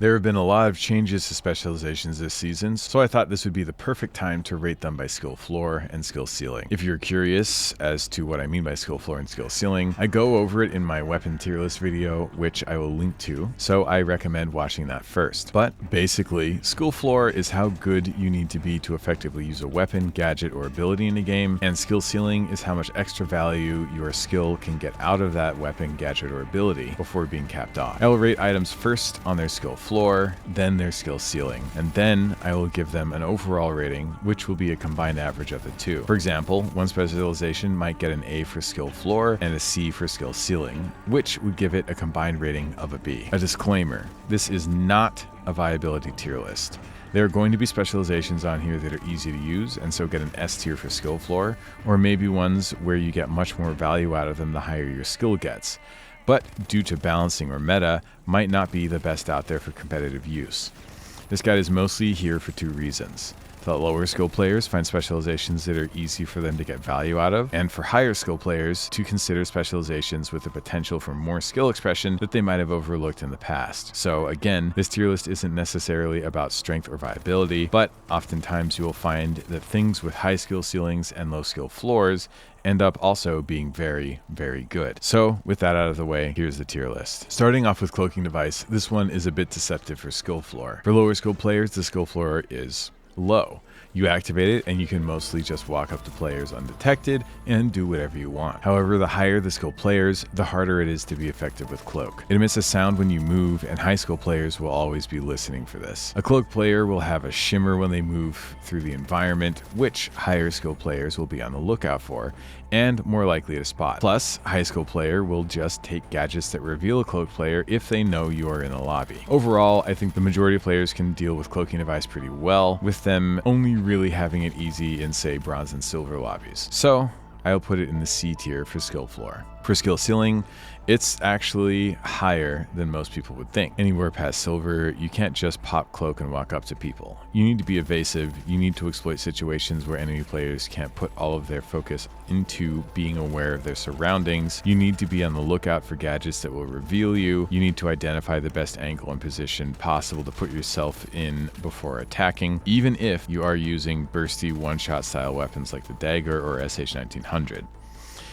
There have been a lot of changes to specializations this season, so I thought this would be the perfect time to rate them by skill floor and skill ceiling. If you're curious as to what I mean by skill floor and skill ceiling, I go over it in my weapon tier list video, which I will link to, so I recommend watching that first. But basically, skill floor is how good you need to be to effectively use a weapon, gadget, or ability in a game, and skill ceiling is how much extra value your skill can get out of that weapon, gadget, or ability before being capped off. I will rate items first on their skill floor, then their skill ceiling, and then I will give them an overall rating, which will be a combined average of the two. For example, one specialization might get an A for skill floor and a C for skill ceiling, which would give it a combined rating of a B. A disclaimer, this is not a viability tier list. There are going to be specializations on here that are easy to use, and so get an S tier for skill floor, or maybe ones where you get much more value out of them the higher your skill gets, but due to balancing or meta, might not be the best out there for competitive use. This guide is mostly here for two reasons. The lower skill players find specializations that are easy for them to get value out of, and for higher skill players to consider specializations with the potential for more skill expression that they might have overlooked in the past. So again, this tier list isn't necessarily about strength or viability, but oftentimes you will find that things with high skill ceilings and low skill floors end up also being very, very good. So with that out of the way, here's the tier list. Starting off with Cloaking Device, this one is a bit deceptive for skill floor. For lower skill players, the skill floor is low. You activate it and you can mostly just walk up to players undetected and do whatever you want. However, the higher the skill players, the harder it is to be effective with Cloak. It emits a sound when you move, and high skill players will always be listening for this. A Cloak player will have a shimmer when they move through the environment, which higher skill players will be on the lookout for and more likely to spot. Plus, high skill player will just take gadgets that reveal a Cloak player if they know you are in the lobby. Overall, I think the majority of players can deal with Cloaking Device pretty well, with them only really having it easy in, say, bronze and silver lobbies. So I'll put it in the C tier for skill floor. For skill ceiling, it's actually higher than most people would think. Anywhere past silver, you can't just pop Cloak and walk up to people. You need to be evasive, you need to exploit situations where enemy players can't put all of their focus into being aware of their surroundings. You need to be on the lookout for gadgets that will reveal you. You need to identify the best angle and position possible to put yourself in before attacking, even if you are using bursty one-shot style weapons like the dagger or SH-1900.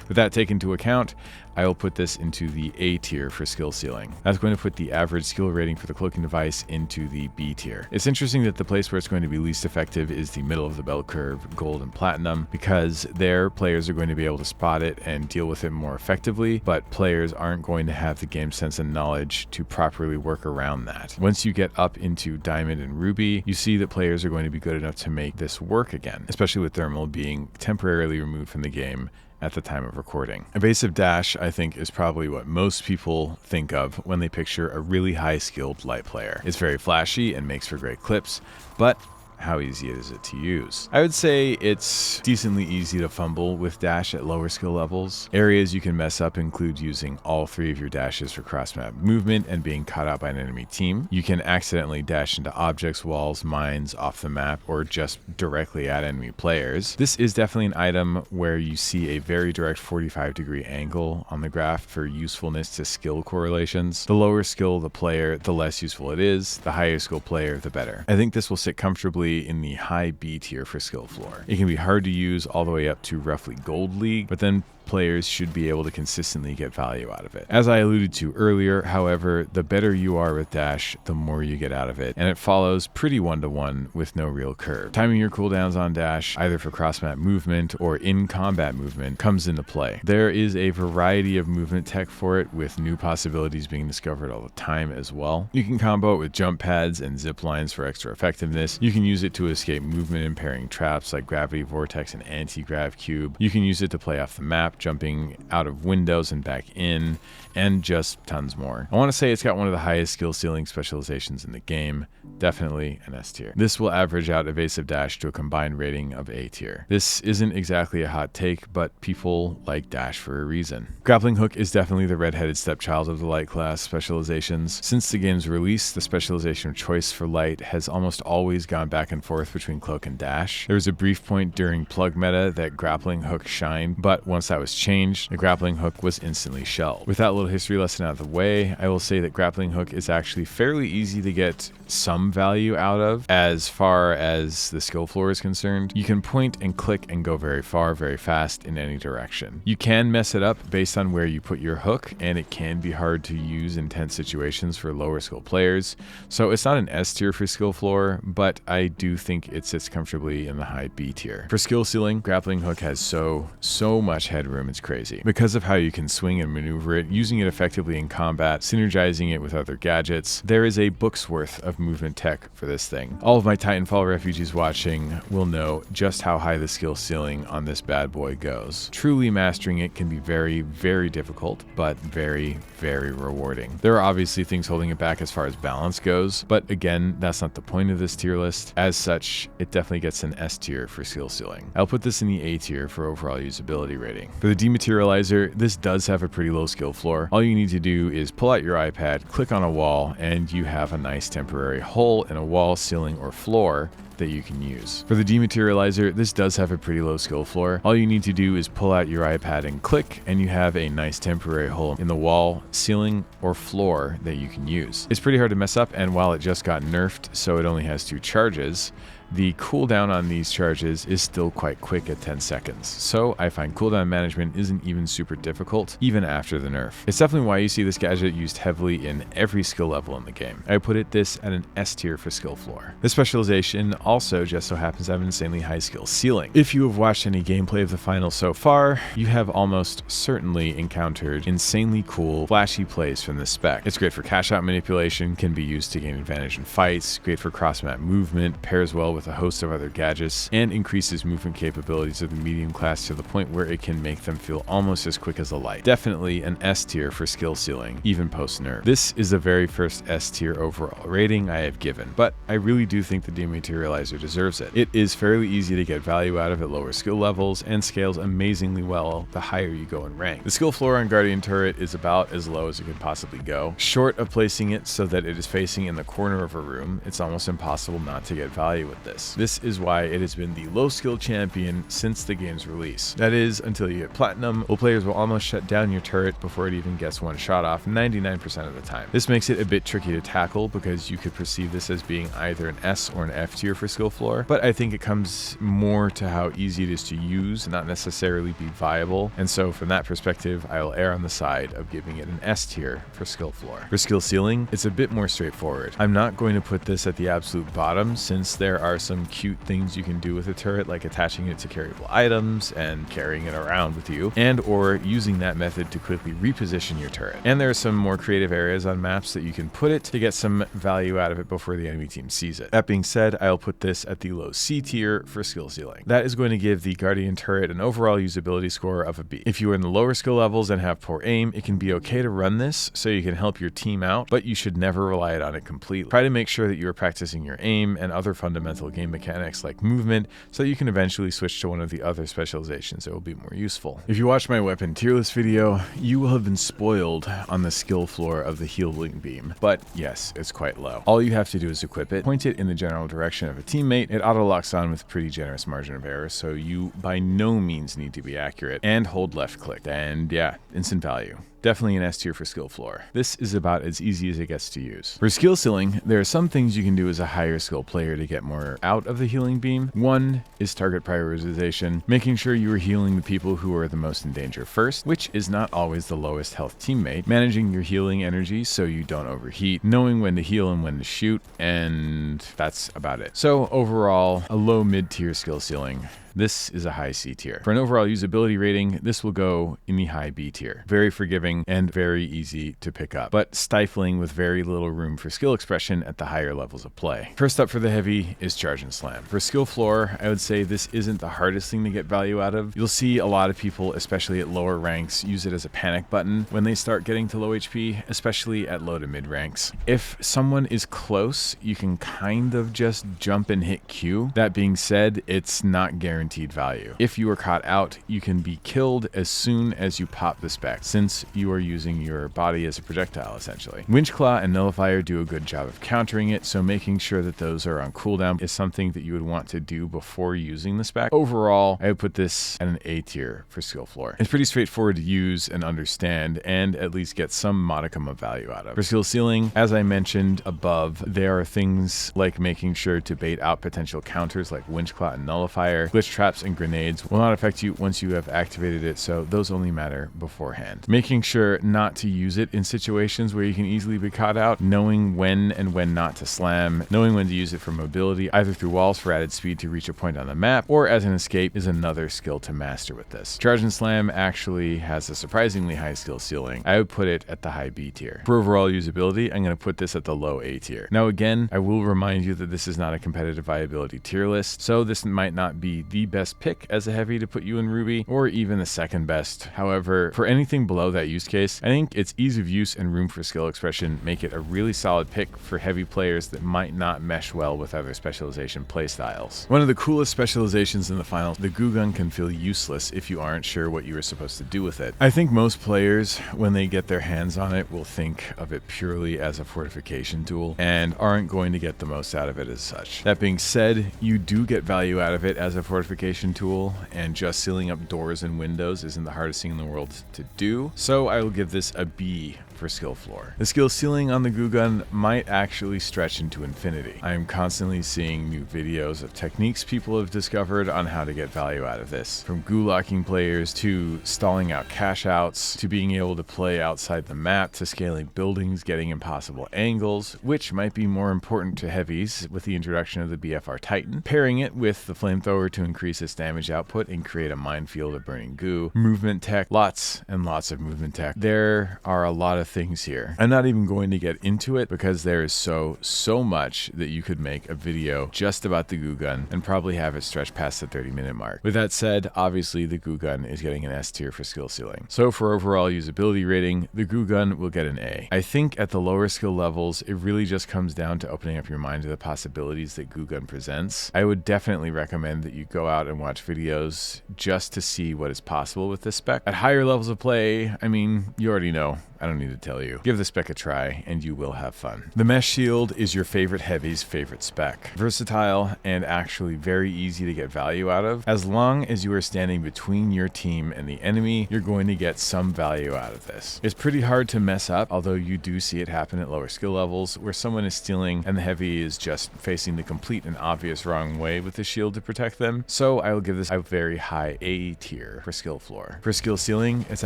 With that taken into account, I will put this into the A tier for skill ceiling. That's going to put the average skill rating for the Cloaking Device into the B tier. It's interesting that the place where it's going to be least effective is the middle of the bell curve, gold and platinum, because there players are going to be able to spot it and deal with it more effectively, but players aren't going to have the game sense and knowledge to properly work around that. Once you get up into diamond and ruby, you see that players are going to be good enough to make this work again, especially with thermal being temporarily removed from the game at the time of recording. Evasive Dash, I think, is probably what most people think of when they picture a really high-skilled light player. It's very flashy and makes for great clips, but how easy is it to use? I would say it's decently easy to fumble with dash at lower skill levels. Areas you can mess up include using all three of your dashes for cross-map movement and being caught out by an enemy team. You can accidentally dash into objects, walls, mines, off the map, or just directly at enemy players. This is definitely an item where you see a very direct 45-degree angle on the graph for usefulness to skill correlations. The lower skill the player, the less useful it is. The higher skill player, the better. I think this will sit comfortably in the high B tier for skill floor. It can be hard to use all the way up to roughly gold league, but then players should be able to consistently get value out of it. As I alluded to earlier, however, the better you are with dash, the more you get out of it, and it follows pretty one-to-one with no real curve. Timing your cooldowns on dash, either for cross-map movement or in combat movement, comes into play. There is a variety of movement tech for it, with new possibilities being discovered all the time as well. You can combo it with jump pads and zip lines for extra effectiveness. You can use it to escape movement impairing traps like gravity vortex and anti-grav cube. You can use it to play off the map, jumping out of windows and back in, and just tons more. I want to say it's got one of the highest skill ceiling specializations in the game, definitely an S tier. This will average out Evasive Dash to a combined rating of A tier. This isn't exactly a hot take, but people like dash for a reason. Grappling Hook is definitely the redheaded stepchild of the light class specializations. Since the game's release, the specialization of choice for light has almost always gone back and forth between Cloak and Dash. There was a brief point during plug meta that Grappling Hook shined, but once that was was changed, the grappling hook was instantly shelved. With that little history lesson out of the way, I will say that grappling hook is actually fairly easy to get some value out of as far as the skill floor is concerned. You can point and click and go very far, very fast in any direction. You can mess it up based on where you put your hook, and it can be hard to use in tense situations for lower skill players. So it's not an S tier for skill floor, but I do think it sits comfortably in the high B tier. For skill ceiling, grappling hook has so much headroom, it's crazy. Because of how you can swing and maneuver it, using it effectively in combat, synergizing it with other gadgets, there is a book's worth of movement tech for this thing. All of my Titanfall refugees watching will know just how high the skill ceiling on this bad boy goes. Truly mastering it can be very, very difficult, but very, very rewarding. There are obviously things holding it back as far as balance goes, but again, that's not the point of this tier list. As such, it definitely gets an S tier for skill ceiling. I'll put this in the A tier for overall usability rating. For the Dematerializer, this does have a pretty low skill floor. All you need to do is pull out your iPad, click on a wall, and you have a nice temporary hole in a wall, ceiling, or floor that you can use. For the Dematerializer, this does have a pretty low skill floor. All you need to do is pull out your iPad and click, and you have a nice temporary hole in the wall, ceiling, or floor that you can use. It's pretty hard to mess up, and while it just got nerfed, so it only has 2 charges, the cooldown on these charges is still quite quick at 10 seconds, so I find cooldown management isn't even super difficult, even after the nerf. It's definitely why you see this gadget used heavily in every skill level in the game. I put this at an S tier for skill floor. The Specialization also just so happens to have an insanely high skill ceiling. If you have watched any gameplay of the final so far, you have almost certainly encountered insanely cool, flashy plays from this spec. It's great for cash-out manipulation, can be used to gain advantage in fights, great for cross-map movement, pairs well with a host of other gadgets, and increases movement capabilities of the medium class to the point where it can make them feel almost as quick as a light. Definitely an S tier for skill ceiling, even post-nerf. This is the very first S tier overall rating I have given, but I really do think the Dematerializer deserves it. It is fairly easy to get value out of at lower skill levels and scales amazingly well the higher you go in rank. The skill floor on Guardian Turret is about as low as it could possibly go. Short of placing it so that it is facing in the corner of a room, it's almost impossible not to get value with this. This is why it has been the low skill champion since the game's release. That is, until you hit Platinum, while players will almost shut down your turret before it even gets one shot off 99% of the time. This makes it a bit tricky to tackle because you could perceive this as being either an S or an F tier for skill floor, but I think it comes more to how easy it is to use, not necessarily be viable, and so from that perspective, I will err on the side of giving it an S tier for skill floor. For skill ceiling, it's a bit more straightforward. I'm not going to put this at the absolute bottom since there are some cute things you can do with a turret, like attaching it to carryable items and carrying it around with you, and or using that method to quickly reposition your turret. And there are some more creative areas on maps that you can put it to get some value out of it before the enemy team sees it. That being said, I'll put this at the low C tier for skill ceiling. That is going to give the Guardian Turret an overall usability score of a B. If you are in the lower skill levels and have poor aim, it can be okay to run this so you can help your team out, but you should never rely on it completely. Try to make sure that you are practicing your aim and other fundamental game mechanics like movement so you can eventually switch to one of the other specializations that will be more useful. If you watch my weapon tier list video, you will have been spoiled on the skill floor of the healing beam, but yes, it's quite low. All you have to do is equip it, point it in the general direction of a teammate, it auto locks on with pretty generous margin of error, so you by no means need to be accurate, and hold left click, and yeah, instant value. Definitely an S tier for skill floor. This is about as easy as it gets to use. For skill ceiling, there are some things you can do as a higher skill player to get more out of the healing beam. One is target prioritization, making sure you are healing the people who are the most in danger first, which is not always the lowest health teammate, managing your healing energy so you don't overheat, knowing when to heal and when to shoot, and that's about it. So overall, a low mid-tier skill ceiling. This is a high C tier. For an overall usability rating, this will go in the high B tier. Very forgiving and very easy to pick up, but stifling with very little room for skill expression at the higher levels of play. First up for the heavy is Charge and Slam. For skill floor, I would say this isn't the hardest thing to get value out of. You'll see a lot of people, especially at lower ranks, use it as a panic button when they start getting to low HP, especially at low to mid ranks. If someone is close, you can kind of just jump and hit Q. That being said, it's not guaranteed guaranteed value. If you are caught out, you can be killed as soon as you pop the spec, since you are using your body as a projectile essentially. Winch Claw and Nullifier do a good job of countering it, so making sure that those are on cooldown is something that you would want to do before using the spec. Overall, I would put this at an A tier for skill floor. It's pretty straightforward to use and understand, and at least get some modicum of value out of. For skill ceiling, as I mentioned above, there are things like making sure to bait out potential counters like Winch Claw and Nullifier. Glitch traps and grenades will not affect you once you have activated it, so those only matter beforehand. Making sure not to use it in situations where you can easily be caught out, knowing when and when not to slam, knowing when to use it for mobility, either through walls for added speed to reach a point on the map, or as an escape is another skill to master with this. Charge and slam actually has a surprisingly high skill ceiling. I would put it at the high B tier. For overall usability, I'm going to put this at the low A tier. Now again, I will remind you that this is not a competitive viability tier list, so this might not be the best pick as a heavy to put you in Ruby, or even the second best. However, for anything below that use case, I think its ease of use and room for skill expression make it a really solid pick for heavy players that might not mesh well with other specialization playstyles. One of the coolest specializations in the final, the Goo Gun can feel useless if you aren't sure what you are supposed to do with it. I think most players, when they get their hands on it, will think of it purely as a fortification tool and aren't going to get the most out of it as such. That being said, you do get value out of it as a fortification tool, and just sealing up doors and windows isn't the hardest thing in the world to do, so I will give this a B for skill floor. The skill ceiling on the Goo Gun might actually stretch into infinity. I am constantly seeing new videos of techniques people have discovered on how to get value out of this. From gulocking players to stalling out cash outs, to being able to play outside the map, to scaling buildings, getting impossible angles, which might be more important to heavies with the introduction of the BFR Titan, pairing it with the flamethrower to increase its damage output and create a minefield of burning goo, movement tech, lots and lots of movement tech. There are a lot of things here. I'm not even going to get into it because there is so much that you could make a video just about the Goo Gun and probably have it stretch past the 30-minute mark. With that said, obviously the Goo Gun is getting an S tier for skill ceiling. So for overall usability rating, the Goo Gun will get an A. I think at the lower skill levels, it really just comes down to opening up your mind to the possibilities that Goo Gun presents. I would definitely recommend that you go out and watch videos just to see what is possible with this spec. At higher levels of play, I mean, you already know. I don't need to tell you. Give the spec a try and you will have fun. The mesh shield is your favorite heavy's favorite spec. Versatile and actually very easy to get value out of. As long as you are standing between your team and the enemy, you're going to get some value out of this. It's pretty hard to mess up, although you do see it happen at lower skill levels where someone is stealing and the heavy is just facing the complete and obvious wrong way with the shield to protect them. So I will give this a very high A tier for skill floor. For skill ceiling, it's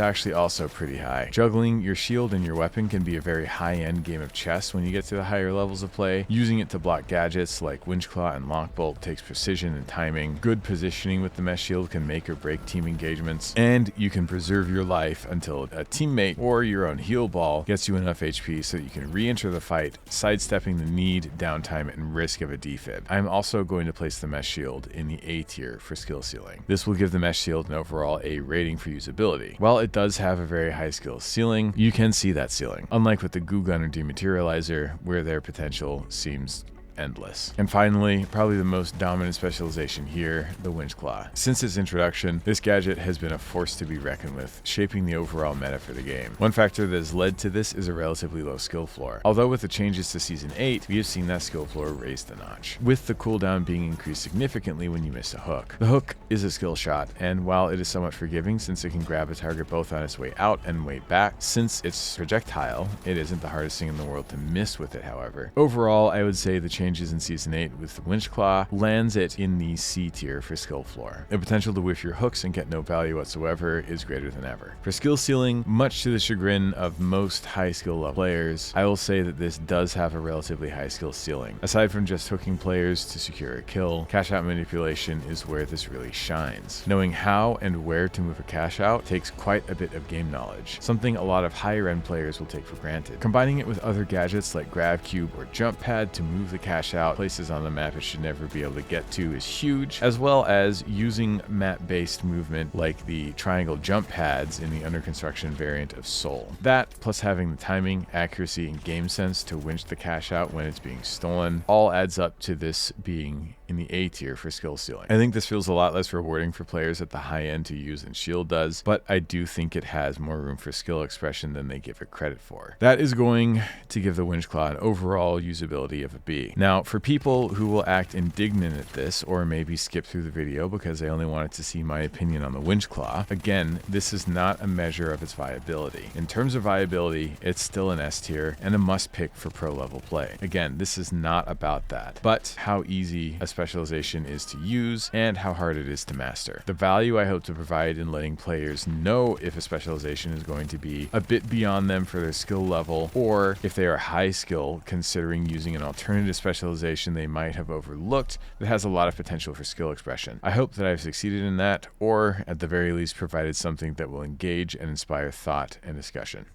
actually also pretty high. Juggling your shield and your weapon can be a very high-end game of chess when you get to the higher levels of play. Using it to block gadgets like Winch Claw and Lockbolt takes precision and timing. Good positioning with the mesh shield can make or break team engagements, and you can preserve your life until a teammate or your own heal ball gets you enough HP so that you can re-enter the fight, sidestepping the need, downtime, and risk of a defib. I'm also going to place the mesh shield in the A tier for skill ceiling. This will give the mesh shield an overall A rating for usability. While it does have a very high skill ceiling, you can see that ceiling, unlike with the Goo Gun or Dematerializer, where their potential seems endless. And finally, probably the most dominant specialization here, the Winch Claw. Since its introduction, this gadget has been a force to be reckoned with, shaping the overall meta for the game. One factor that has led to this is a relatively low skill floor. Although with the changes to Season 8, we have seen that skill floor raised a notch, with the cooldown being increased significantly when you miss a hook. The hook is a skill shot, and while it is somewhat forgiving since it can grab a target both on its way out and way back, since it's projectile, it isn't the hardest thing in the world to miss with it, however. Overall, I would say the changes in Season 8 with the Winch Claw lands it in the C tier for skill floor. The potential to whiff your hooks and get no value whatsoever is greater than ever. For skill ceiling, much to the chagrin of most high skill level players, I will say that this does have a relatively high skill ceiling. Aside from just hooking players to secure a kill, cash out manipulation is where this really shines. Knowing how and where to move a cash out takes quite a bit of game knowledge, something a lot of higher end players will take for granted. Combining it with other gadgets like grab cube or jump pad to move the cash out places on the map it should never be able to get to is huge, as well as using map-based movement like the triangle jump pads in the under construction variant of Soul. That, plus having the timing, accuracy, and game sense to winch the cash out when it's being stolen, all adds up to this being in the A tier for skill ceiling. I think this feels a lot less rewarding for players at the high end to use than Shield does, but I do think it has more room for skill expression than they give it credit for. That is going to give the Winch Claw an overall usability of a B. Now, for people who will act indignant at this, or maybe skip through the video because they only wanted to see my opinion on the Winch Claw, again, this is not a measure of its viability. In terms of viability, it's still an S tier and a must pick for pro level play. Again, this is not about that, but how easy a specialization is to use and how hard it is to master. The value I hope to provide in letting players know if a specialization is going to be a bit beyond them for their skill level, or if they are high skill, considering using an alternative specialization they might have overlooked that has a lot of potential for skill expression. I hope that I've succeeded in that, or at the very least provided something that will engage and inspire thought and discussion.